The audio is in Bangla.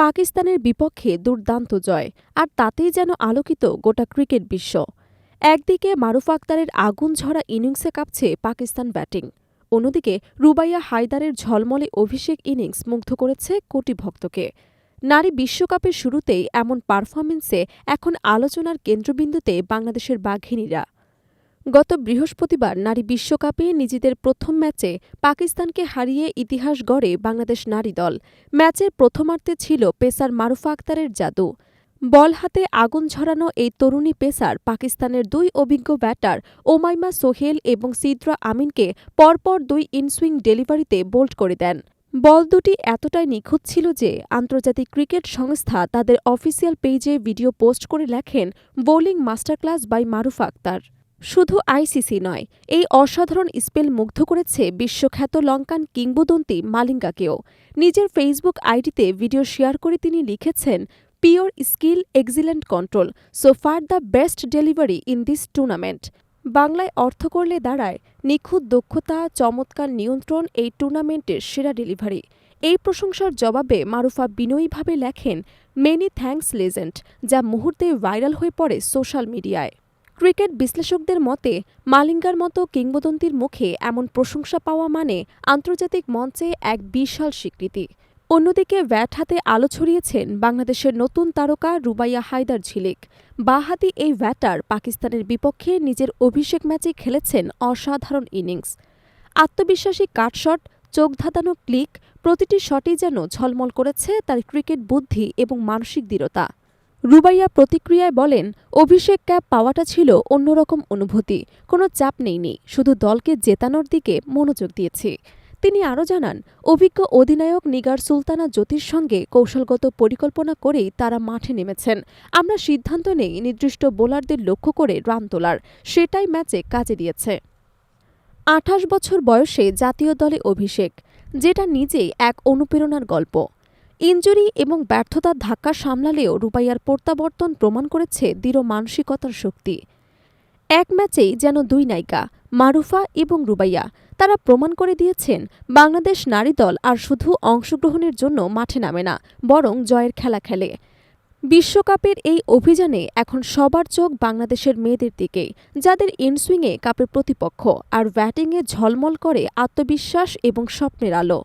পাকিস্তানের বিপক্ষে দুর্দান্ত জয়, আর তাতেই যেন আলোকিত গোটা ক্রিকেট বিশ্ব। একদিকে মারুফ আক্তারের আগুন ঝরা ইনিংসে কাঁপছে পাকিস্তান ব্যাটিং, অন্যদিকে রুবাইয়া হায়দারের ঝলমলে অভিষেক ইনিংস মুগ্ধ করেছে কোটি ভক্তকে। নারী বিশ্বকাপের শুরুতেই এমন পারফরম্যান্সে এখন আলোচনার কেন্দ্রবিন্দুতে বাংলাদেশের বাঘিনীরা। গত বৃহস্পতিবার নারী বিশ্বকাপে নিজেদের প্রথম ম্যাচে পাকিস্তানকে হারিয়ে ইতিহাস গড়ে বাংলাদেশ নারী দল। ম্যাচের প্রথমার্ধে ছিল পেসার মারুফা আক্তারের জাদু। বল হাতে আগুন ঝরানো এই তরুণী পেসার পাকিস্তানের দুই অভিজ্ঞ ব্যাটার ওমাইমা সোহেল এবং সিদ্রা আমিনকে পরপর দুই ইনসুইং ডেলিভারিতে বোল্ড করে দেন। বল দুটি এতটাই নিখুঁত ছিল যে আন্তর্জাতিক ক্রিকেট সংস্থা তাদের অফিসিয়াল পেজে ভিডিও পোস্ট করে লেখেন, bowling masterclass by Marufa Akter. শুধু আইসিসি নয়, এই অসাধারণ স্পেল মুগ্ধ করেছে বিশ্বখ্যাত লঙ্কান কিংবদন্তি মালিঙ্গাকেও। নিজের ফেসবুক আইডিতে ভিডিও শেয়ার করে তিনি লিখেছেন, pure skill, excellent control, so far the best delivery in this tournament. বাংলায় অর্থ করলে দাঁড়ায় নিখুঁত দক্ষতা, চমৎকার নিয়ন্ত্রণ, এই টুর্নামেন্টের সেরা ডেলিভারি। এই প্রশংসার জবাবে মারুফা বিনয়ীভাবে লেখেন, মেনি থ্যাঙ্কস লেজেন্ড, যা মুহূর্তে ভাইরাল হয়ে পড়ে সোশ্যাল মিডিয়ায়। ক্রিকেট বিশ্লেষকদের মতে মালিঙ্গার মতো কিংবদন্তির মুখে এমন প্রশংসা পাওয়া মানে আন্তর্জাতিক মঞ্চে এক বিশাল স্বীকৃতি। অন্যদিকে ব্যাট হাতে আলো ছড়িয়েছেন বাংলাদেশের নতুন তারকা রুবাইয়া হায়দার ঝিলিক। বাঁহাতি এই ব্যাটার পাকিস্তানের বিপক্ষে নিজের অভিষেক ম্যাচে খেলেছেন অসাধারণ ইনিংস। আত্মবিশ্বাসী কাটশট, চোখ ধাঁধানো ক্লিক, প্রতিটি শটই যেন ঝলমল করেছে তার ক্রিকেট বুদ্ধি এবং মানসিক দৃঢ়তা। রুবাইয়া প্রতিক্রিয়ায় বলেন, অভিষেক ক্যাপ পাওয়াটা ছিল অন্যরকম অনুভূতি। কোনো চাপ নেইনি, শুধু দলকে জেতানোর দিকে মনোযোগ দিয়েছি। তিনি আরও জানান, অভিজ্ঞ অধিনায়ক নিগার সুলতানা জ্যোতির সঙ্গে কৌশলগত পরিকল্পনা করেই তারা মাঠে নেমেছেন। আমরা সিদ্ধান্ত নেই নির্দিষ্ট বোলারদের লক্ষ্য করে রান তোলার, সেটাই ম্যাচে কাজে দিয়েছে। ২৮ বছর বয়সে জাতীয় দলে অভিষেক, যেটা নিজেই এক অনুপ্রেরণার গল্প। ইনজুরি এবং ব্যর্থতার ধাক্কা সামলালেও রুবাইয়ার প্রত্যাবর্তন প্রমাণ করেছে দৃঢ় মানসিকতার শক্তি। এক ম্যাচেই যেন দুই নায়িকা, মারুফা এবং রুবাইয়া। তারা প্রমাণ করে দিয়েছেন বাংলাদেশ নারী দল আর শুধু অংশগ্রহণের জন্য মাঠে নামে না, বরং জয়ের খেলা খেলে। বিশ্বকাপের এই অভিযানে এখন সবার চোখ বাংলাদেশের মেয়েদের দিকেই, যাদের ইনসুইংয়ে কাপের প্রতিপক্ষ আর ব্যাটিংয়ে ঝলমল করে আত্মবিশ্বাস এবং স্বপ্নের আলো।